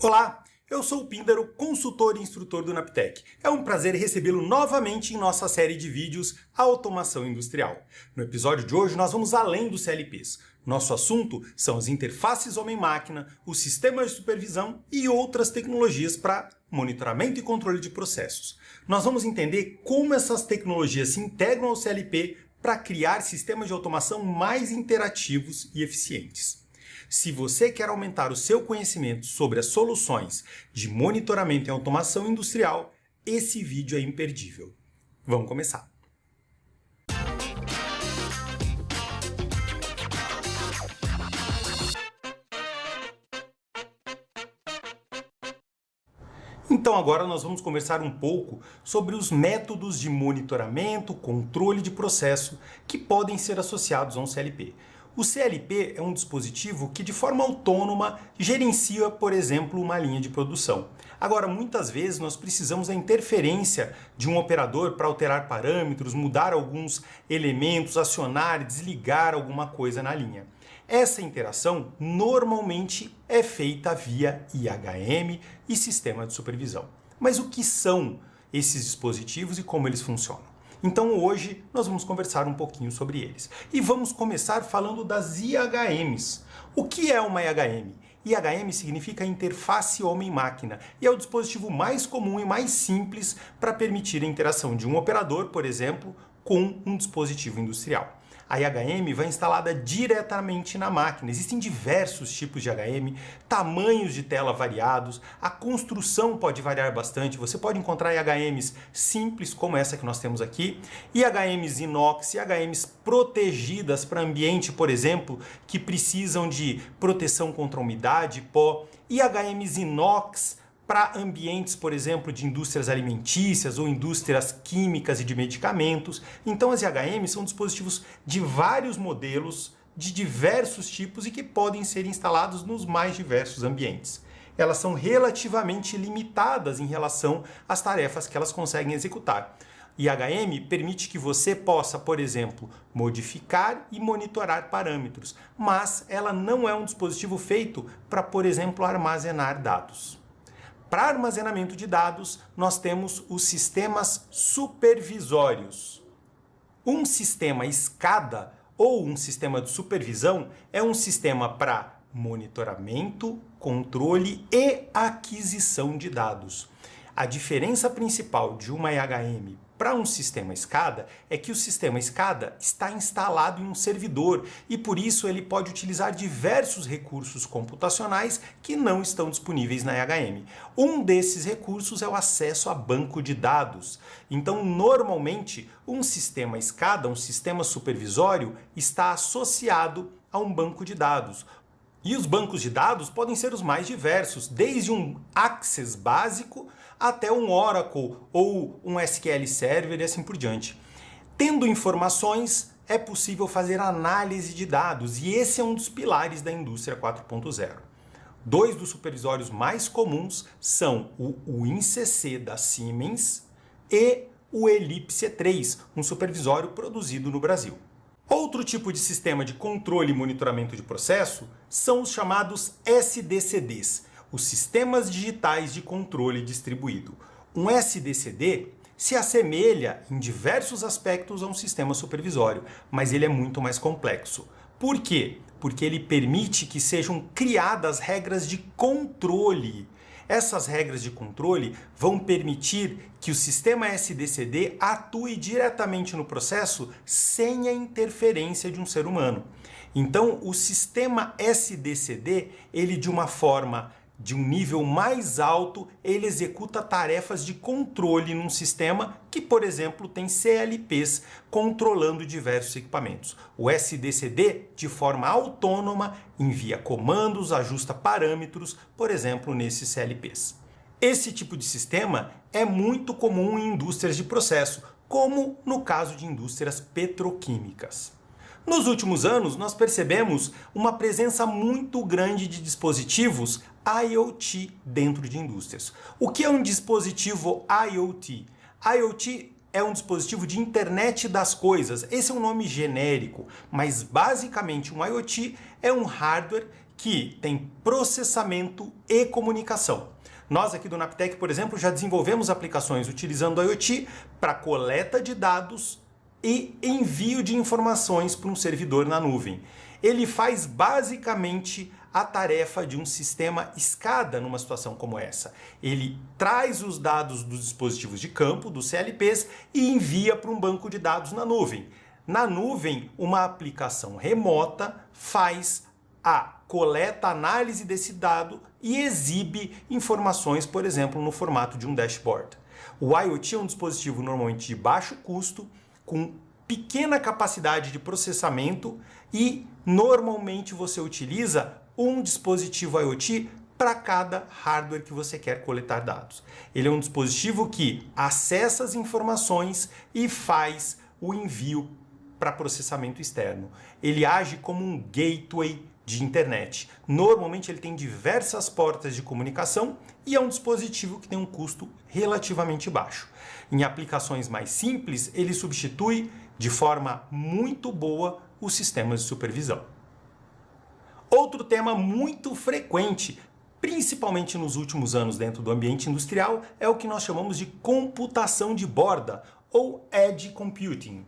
Olá, eu sou o Píndaro, consultor e instrutor do Naptec. É um prazer recebê-lo novamente em nossa série de vídeos Automação Industrial. No episódio de hoje nós vamos além dos CLPs. Nosso assunto são as interfaces homem-máquina, os sistemas de supervisão e outras tecnologias para monitoramento e controle de processos. Nós vamos entender como essas tecnologias se integram ao CLP para criar sistemas de automação mais interativos e eficientes. Se você quer aumentar o seu conhecimento sobre as soluções de monitoramento e automação industrial, esse vídeo é imperdível. Vamos começar! Então agora nós vamos conversar um pouco sobre os métodos de monitoramento, controle de processo que podem ser associados a um CLP. O CLP é um dispositivo que de forma autônoma gerencia, por exemplo, uma linha de produção. Agora, muitas vezes nós precisamos da interferência de um operador para alterar parâmetros, mudar alguns elementos, acionar, desligar alguma coisa na linha. Essa interação normalmente é feita via IHM e sistema de supervisão. Mas o que são esses dispositivos e como eles funcionam? Então hoje nós vamos conversar um pouquinho sobre eles. E vamos começar falando das IHMs. O que é uma IHM? IHM significa interface homem-máquina e é o dispositivo mais comum e mais simples para permitir a interação de um operador, por exemplo, com um dispositivo industrial. A IHM vai instalada diretamente na máquina. Existem diversos tipos de IHM, tamanhos de tela variados, a construção pode variar bastante. Você pode encontrar IHMs simples, como essa que nós temos aqui, IHMs inox, IHMs protegidas para ambiente, por exemplo, que precisam de proteção contra umidade, pó, IHMs inox para ambientes, por exemplo, de indústrias alimentícias ou indústrias químicas e de medicamentos. Então as IHMs são dispositivos de vários modelos, de diversos tipos e que podem ser instalados nos mais diversos ambientes. Elas são relativamente limitadas em relação às tarefas que elas conseguem executar. IHM permite que você possa, por exemplo, modificar e monitorar parâmetros, mas ela não é um dispositivo feito para, por exemplo, armazenar dados. Para armazenamento de dados, nós temos os sistemas supervisórios. Um sistema SCADA ou um sistema de supervisão é um sistema para monitoramento, controle e aquisição de dados. A diferença principal de uma IHM para um sistema SCADA é que o sistema SCADA está instalado em um servidor e por isso ele pode utilizar diversos recursos computacionais que não estão disponíveis na IHM. Um desses recursos é o acesso a banco de dados. Então, normalmente, um sistema SCADA, um sistema supervisório, está associado a um banco de dados. E os bancos de dados podem ser os mais diversos, desde um Access básico até um Oracle ou um SQL Server e assim por diante. Tendo informações, é possível fazer análise de dados e esse é um dos pilares da indústria 4.0. Dois dos supervisórios mais comuns são o WinCC da Siemens e o Ellipse 3, um supervisório produzido no Brasil. Outro tipo de sistema de controle e monitoramento de processo são os chamados SDCDs, os Sistemas Digitais de Controle Distribuído. Um SDCD se assemelha em diversos aspectos a um sistema supervisório, mas ele é muito mais complexo. Por quê? Porque ele permite que sejam criadas regras de controle. Essas regras de controle vão permitir que o sistema SDCD atue diretamente no processo sem a interferência de um ser humano. Então, o sistema SDCD, ele de um nível mais alto, ele executa tarefas de controle num sistema que, por exemplo, tem CLPs controlando diversos equipamentos. O SDCD, de forma autônoma, envia comandos, ajusta parâmetros, por exemplo, nesses CLPs. Esse tipo de sistema é muito comum em indústrias de processo, como no caso de indústrias petroquímicas. Nos últimos anos, nós percebemos uma presença muito grande de dispositivos IoT dentro de indústrias. O que é um dispositivo IoT? IoT é um dispositivo de internet das coisas. Esse é um nome genérico, mas basicamente um IoT é um hardware que tem processamento e comunicação. Nós aqui do Naptec, por exemplo, já desenvolvemos aplicações utilizando o IoT para coleta de dados e envio de informações para um servidor na nuvem. Ele faz basicamente a tarefa de um sistema escada numa situação como essa. Ele traz os dados dos dispositivos de campo, dos CLPs, e envia para um banco de dados na nuvem. Na nuvem, uma aplicação remota faz a coleta, análise desse dado e exibe informações, por exemplo, no formato de um dashboard. O IoT é um dispositivo normalmente de baixo custo, com pequena capacidade de processamento e normalmente você utiliza um dispositivo IoT para cada hardware que você quer coletar dados. Ele é um dispositivo que acessa as informações e faz o envio para processamento externo. Ele age como um gateway de internet. Normalmente ele tem diversas portas de comunicação e é um dispositivo que tem um custo relativamente baixo. Em aplicações mais simples, ele substitui de forma muito boa os sistemas de supervisão. Outro tema muito frequente, principalmente nos últimos anos dentro do ambiente industrial, é o que nós chamamos de computação de borda ou edge computing.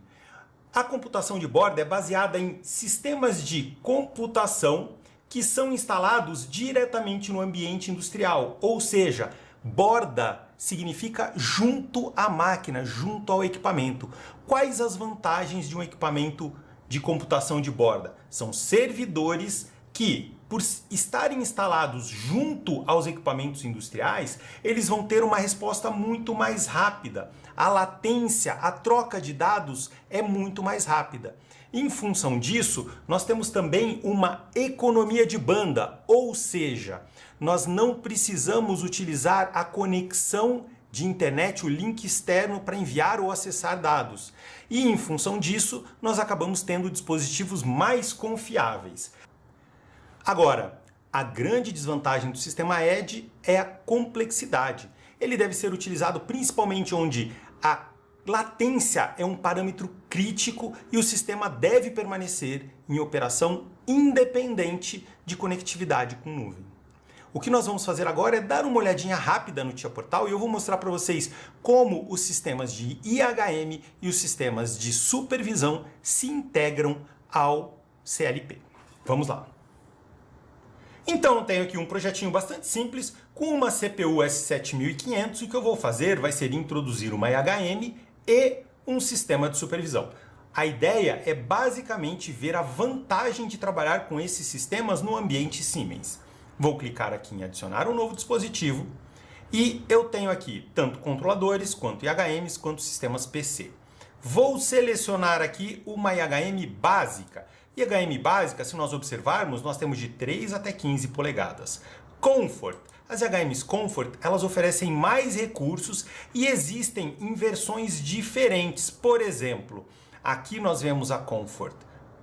A computação de borda é baseada em sistemas de computação que são instalados diretamente no ambiente industrial, ou seja, borda significa junto à máquina, junto ao equipamento. Quais as vantagens de um equipamento de computação de borda? São servidores que, por estarem instalados junto aos equipamentos industriais, eles vão ter uma resposta muito mais rápida. A latência, a troca de dados é muito mais rápida. Em função disso, nós temos também uma economia de banda, ou seja, nós não precisamos utilizar a conexão de internet, o link externo para enviar ou acessar dados. E em função disso, nós acabamos tendo dispositivos mais confiáveis. Agora, a grande desvantagem do sistema Edge é a complexidade. Ele deve ser utilizado principalmente onde a latência é um parâmetro crítico e o sistema deve permanecer em operação independente de conectividade com nuvem. O que nós vamos fazer agora é dar uma olhadinha rápida no Tia Portal e eu vou mostrar para vocês como os sistemas de IHM e os sistemas de supervisão se integram ao CLP. Vamos lá. Então eu tenho aqui um projetinho bastante simples com uma CPU S7500 e o que eu vou fazer vai ser introduzir uma IHM e um sistema de supervisão. A ideia é basicamente ver a vantagem de trabalhar com esses sistemas no ambiente Siemens. Vou clicar aqui em adicionar um novo dispositivo e eu tenho aqui tanto controladores, quanto IHMs, quanto sistemas PC. Vou selecionar aqui uma IHM básica. IHM básica, se nós observarmos, nós temos de 3 até 15 polegadas. Comfort. As IHMs Comfort, elas oferecem mais recursos e existem em versões diferentes. Por exemplo, aqui nós vemos a Comfort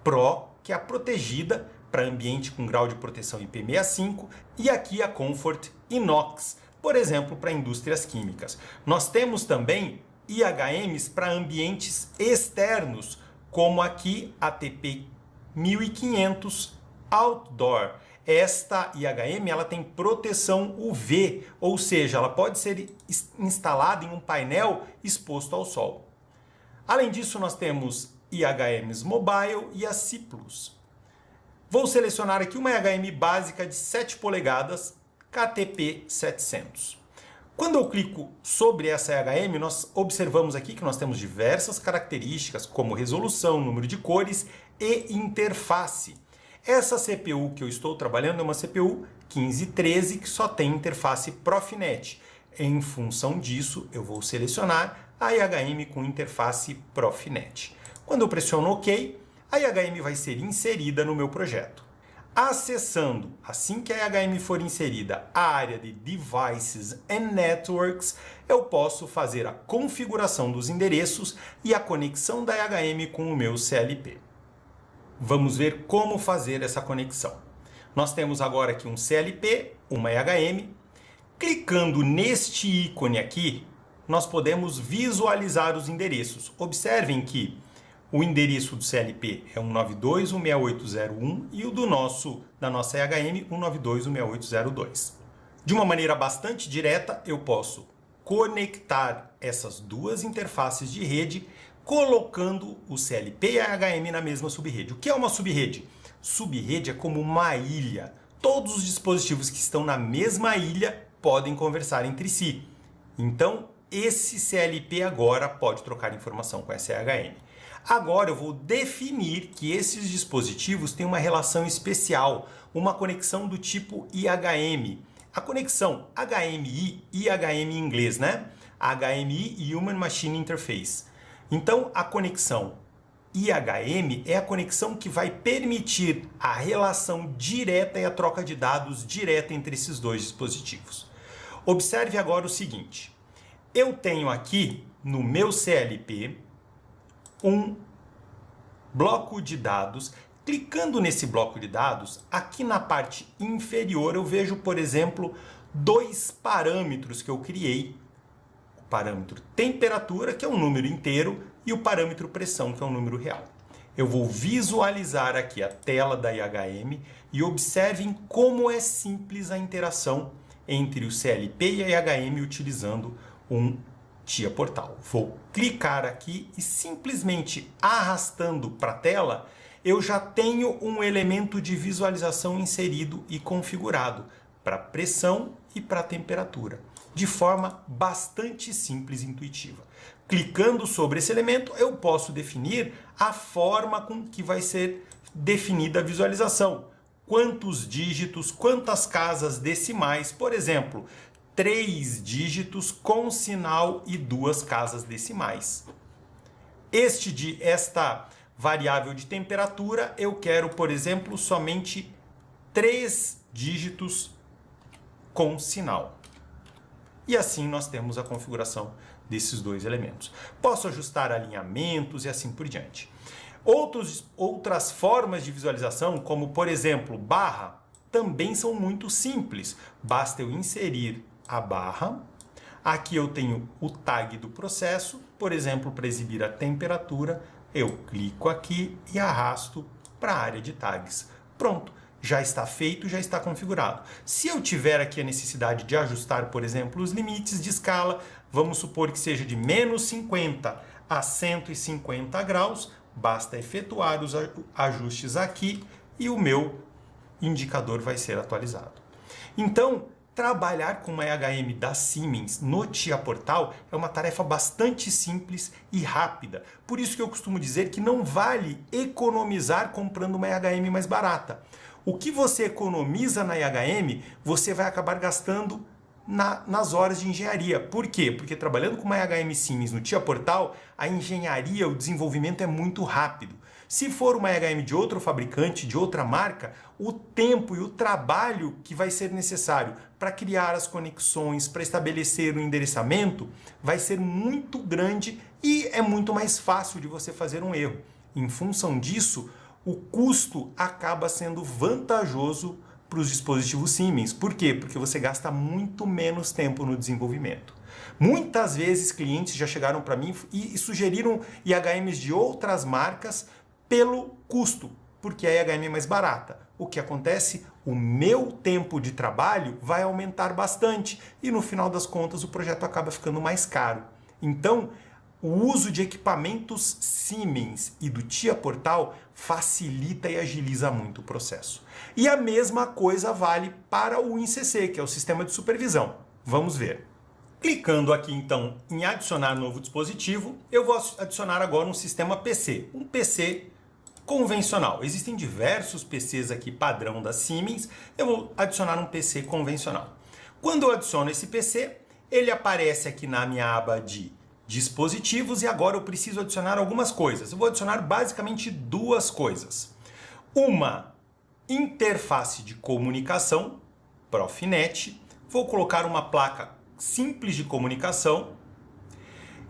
Pro, que é a protegida para ambiente com grau de proteção IP65, e aqui a Comfort Inox, por exemplo, para indústrias químicas. Nós temos também IHMs para ambientes externos, como aqui a TP1500 Outdoor. Esta IHM ela tem proteção UV, ou seja, ela pode ser instalada em um painel exposto ao sol. Além disso, nós temos IHMs Mobile e a C+. Vou selecionar aqui uma IHM básica de 7 polegadas, KTP700. Quando eu clico sobre essa IHM, nós observamos aqui que nós temos diversas características, como resolução, número de cores e interface. Essa CPU que eu estou trabalhando é uma CPU 1513 que só tem interface Profinet. Em função disso, eu vou selecionar a IHM com interface Profinet. Quando eu pressiono OK, a IHM vai ser inserida no meu projeto. Acessando, assim que a IHM for inserida, a área de Devices and Networks, eu posso fazer a configuração dos endereços e a conexão da IHM com o meu CLP. Vamos ver como fazer essa conexão. Nós temos agora aqui um CLP, uma IHM. Clicando neste ícone aqui, nós podemos visualizar os endereços. Observem que O endereço do CLP é 192.168.0.1 e o da nossa EHM 192.168.0.2. De uma maneira bastante direta, eu posso conectar essas duas interfaces de rede colocando o CLP e a EHM na mesma subrede. O que é uma subrede? Subrede é como uma ilha. Todos os dispositivos que estão na mesma ilha podem conversar entre si. Então, esse CLP agora pode trocar informação com essa EHM. Agora eu vou definir que esses dispositivos têm uma relação especial, uma conexão do tipo IHM. A conexão HMI, IHM em inglês, né? HMI, Human Machine Interface. Então, a conexão IHM é a conexão que vai permitir a relação direta e a troca de dados direta entre esses dois dispositivos. Observe agora o seguinte. Eu tenho aqui no meu CLP um bloco de dados. Clicando nesse bloco de dados, aqui na parte inferior eu vejo, por exemplo, dois parâmetros que eu criei. O parâmetro temperatura, que é um número inteiro, e o parâmetro pressão, que é um número real. Eu vou visualizar aqui a tela da IHM e observem como é simples a interação entre o CLP e a IHM utilizando um TIA Portal. Vou clicar aqui e simplesmente arrastando para a tela, eu já tenho um elemento de visualização inserido e configurado para pressão e para temperatura, de forma bastante simples e intuitiva. Clicando sobre esse elemento, eu posso definir a forma com que vai ser definida a visualização. Quantos dígitos, quantas casas decimais, por exemplo, 3 dígitos com sinal e 2 casas decimais. Esta variável de temperatura, eu quero, por exemplo, somente 3 dígitos com sinal. E assim nós temos a configuração desses dois elementos. Posso ajustar alinhamentos e assim por diante. Outras formas de visualização, como por exemplo barra, também são muito simples. Basta eu inserir a barra. Aqui eu tenho o tag do processo, por exemplo, para exibir a temperatura, eu clico aqui e arrasto para a área de tags. Pronto, já está feito, já está configurado. Se eu tiver aqui a necessidade de ajustar, por exemplo, os limites de escala, vamos supor que seja de menos 50 a 150 graus, basta efetuar os ajustes aqui e o meu indicador vai ser atualizado. Então, trabalhar com uma EHM da Siemens no TIA Portal é uma tarefa bastante simples e rápida. Por isso que eu costumo dizer que não vale economizar comprando uma EHM mais barata. O que você economiza na EHM, você vai acabar gastando nas horas de engenharia. Por quê? Porque trabalhando com uma EHM Siemens no TIA Portal, a engenharia, o desenvolvimento é muito rápido. Se for uma EHM de outro fabricante, de outra marca, o tempo e o trabalho que vai ser necessário para criar as conexões, para estabelecer o endereçamento, vai ser muito grande e é muito mais fácil de você fazer um erro. Em função disso, o custo acaba sendo vantajoso para os dispositivos Siemens. Por quê? Porque você gasta muito menos tempo no desenvolvimento. Muitas vezes clientes já chegaram para mim e sugeriram IHMs de outras marcas pelo custo, porque a EHM é mais barata. O que acontece? O meu tempo de trabalho vai aumentar bastante e no final das contas o projeto acaba ficando mais caro. Então, o uso de equipamentos Siemens e do TIA Portal facilita e agiliza muito o processo. E a mesma coisa vale para o InCC, que é o sistema de supervisão. Vamos ver. Clicando aqui então em adicionar novo dispositivo, eu vou adicionar agora um sistema PC, um PC convencional. Existem diversos PCs aqui padrão da Siemens, eu vou adicionar um PC convencional. Quando eu adiciono esse PC, ele aparece aqui na minha aba de dispositivos e agora eu preciso adicionar algumas coisas. Eu vou adicionar basicamente duas coisas. Uma interface de comunicação, Profinet. Vou colocar uma placa simples de comunicação.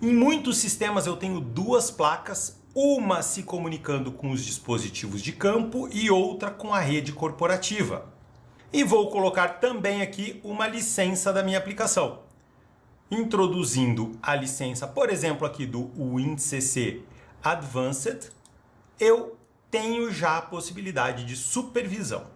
Em muitos sistemas eu tenho duas placas, uma se comunicando com os dispositivos de campo e outra com a rede corporativa. E vou colocar também aqui uma licença da minha aplicação. Introduzindo a licença, por exemplo, aqui do WinCC Advanced, eu tenho já a possibilidade de supervisão.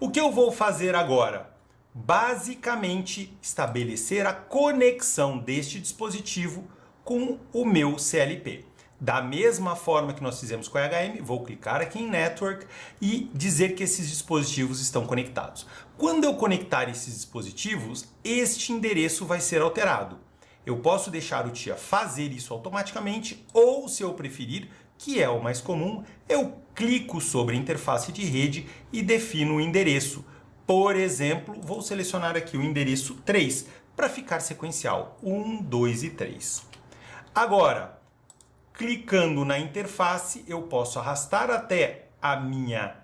O que eu vou fazer agora? Basicamente, estabelecer a conexão deste dispositivo com o meu CLP. Da mesma forma que nós fizemos com a HM, vou clicar aqui em Network e dizer que esses dispositivos estão conectados. Quando eu conectar esses dispositivos, este endereço vai ser alterado. Eu posso deixar o TIA fazer isso automaticamente ou, se eu preferir, que é o mais comum, eu clico sobre a interface de rede e defino o endereço. Por exemplo, vou selecionar aqui o endereço 3 para ficar sequencial, 1, 2 e 3. Agora, clicando na interface, eu posso arrastar até a minha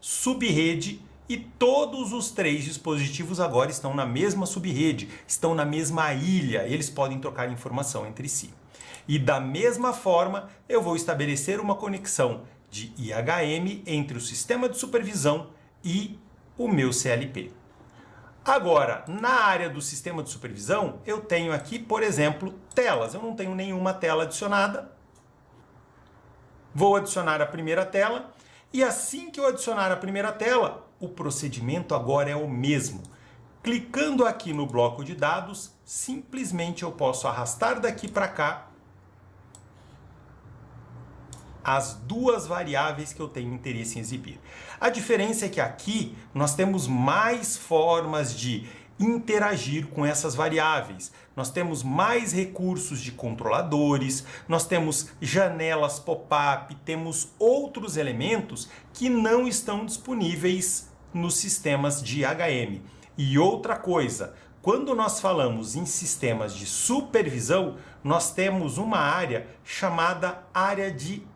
subrede e todos os 3 dispositivos agora estão na mesma subrede, estão na mesma ilha, eles podem trocar informação entre si. E da mesma forma, eu vou estabelecer uma conexão de IHM entre o sistema de supervisão e o meu CLP. Agora, na área do sistema de supervisão, eu tenho aqui, por exemplo, telas. Eu não tenho nenhuma tela adicionada. Vou adicionar a primeira tela e assim que eu adicionar a primeira tela, o procedimento agora é o mesmo. Clicando aqui no bloco de dados, simplesmente eu posso arrastar daqui para cá as duas variáveis que eu tenho interesse em exibir. A diferença é que aqui nós temos mais formas de interagir com essas variáveis. Nós temos mais recursos de controladores, nós temos janelas pop-up, temos outros elementos que não estão disponíveis nos sistemas de HM. E outra coisa, quando nós falamos em sistemas de supervisão, nós temos uma área chamada área de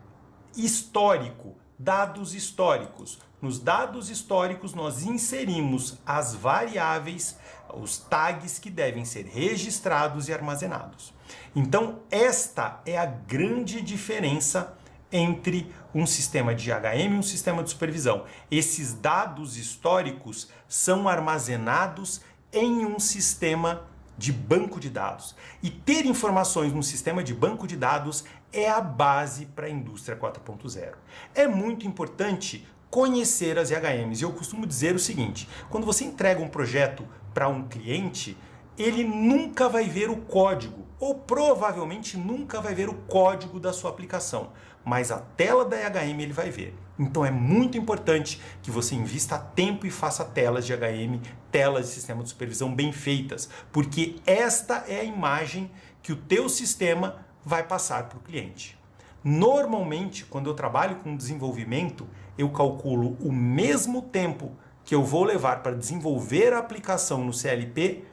histórico, dados históricos. Nos dados históricos nós inserimos as variáveis, os tags que devem ser registrados e armazenados. Então esta é a grande diferença entre um sistema de HM e um sistema de supervisão. Esses dados históricos são armazenados em um sistema de banco de dados. E ter informações no sistema de banco de dados é a base para a indústria 4.0. É muito importante conhecer as IHMs. E eu costumo dizer o seguinte, quando você entrega um projeto para um cliente, ele nunca vai ver o código, ou provavelmente nunca vai ver o código da sua aplicação, mas a tela da IHM ele vai ver. Então é muito importante que você invista tempo e faça telas de HM, telas de sistema de supervisão bem feitas, porque esta é a imagem que o teu sistema vai passar para o cliente. Normalmente, quando eu trabalho com desenvolvimento, eu calculo o mesmo tempo que eu vou levar para desenvolver a aplicação no CLP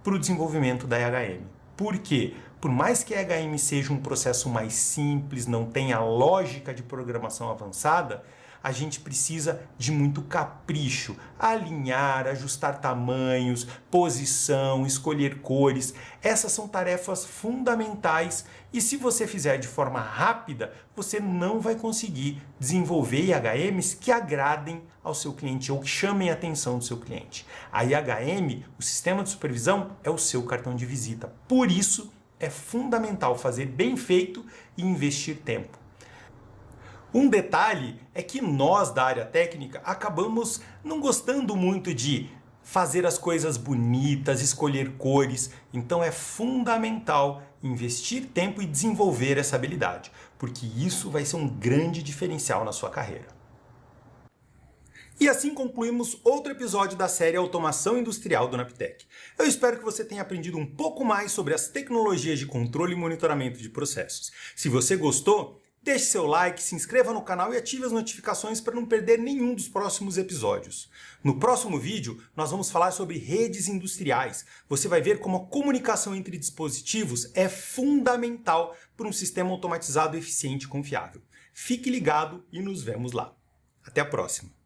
para o desenvolvimento da IHM. Por quê? Por mais que a IHM seja um processo mais simples, não tenha lógica de programação avançada, a gente precisa de muito capricho, alinhar, ajustar tamanhos, posição, escolher cores. Essas são tarefas fundamentais e se você fizer de forma rápida, você não vai conseguir desenvolver IHMs que agradem ao seu cliente ou que chamem a atenção do seu cliente. A IHM, o sistema de supervisão, é o seu cartão de visita. Por isso, é fundamental fazer bem feito e investir tempo. Um detalhe é que nós da área técnica acabamos não gostando muito de fazer as coisas bonitas, escolher cores, então é fundamental investir tempo e desenvolver essa habilidade, porque isso vai ser um grande diferencial na sua carreira. E assim concluímos outro episódio da série Automação Industrial do Naptec. Eu espero que você tenha aprendido um pouco mais sobre as tecnologias de controle e monitoramento de processos. Se você gostou, deixe seu like, se inscreva no canal e ative as notificações para não perder nenhum dos próximos episódios. No próximo vídeo, nós vamos falar sobre redes industriais. Você vai ver como a comunicação entre dispositivos é fundamental para um sistema automatizado eficiente e confiável. Fique ligado e nos vemos lá. Até a próxima!